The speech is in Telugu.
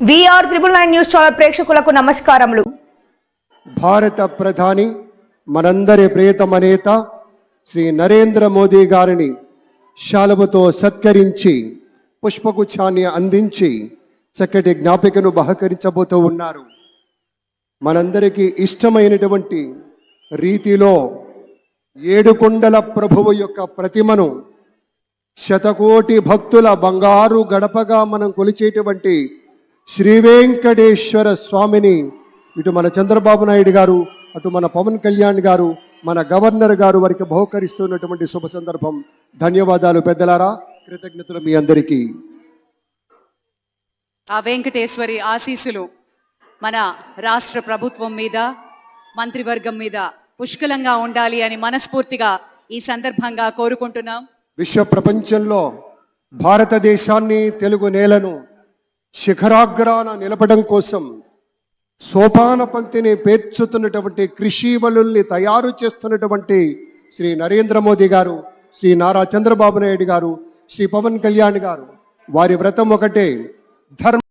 VR999 న్యూస్ ఛానల్ ప్రేక్షకులకు నమస్కారములు. భారత ప్రధాని మనందరి ప్రియతమ నేత శ్రీ నరేంద్ర మోదీ గారిని శాలువతో సత్కరించి పుష్పగుచ్ఛాన్ని అందించి చక్కటి జ్ఞాపికను బహకరించబోతూ ఉన్నారు. మనందరికీ ఇష్టమైనటువంటి రీతిలో ఏడుకొండల ప్రభువు యొక్క ప్రతిమను శతకోటి భక్తుల బంగారు గడపగా మనం కొలిచేటువంటి శ్రీ వెంకటేశ్వర స్వామిని ఇటు మన చంద్రబాబు నాయుడు గారు, అటు మన పవన్ కళ్యాణ్ గారు, మన గవర్నర్ గారు వారికి బహుకరిస్తున్నటువంటి శుభ సందర్భం. ధన్యవాదాలు పెద్దలారా, కృతజ్ఞతలు మీ అందరికీ. ఆ వెంకటేశ్వరి ఆశీస్సులు మన రాష్ట్ర ప్రభుత్వం మీద, మంత్రివర్గం మీద పుష్కలంగా ఉండాలి అని మనస్ఫూర్తిగా ఈ సందర్భంగా కోరుకుంటున్నాం. విశ్వ ప్రపంచంలో భారతదేశాన్ని, తెలుగు నేలను శిఖరాగ్రాన నిలపడం కోసం సోపాన పంక్తిని పేర్చుతున్నటువంటి కృషివలుల్ని తయారు చేస్తున్నటువంటి శ్రీ నరేంద్ర మోదీ గారు, శ్రీ నారా చంద్రబాబు నాయుడు గారు, శ్రీ పవన్ కళ్యాణ్ గారు, వారి వ్రతం ఒకటే, ధర్మ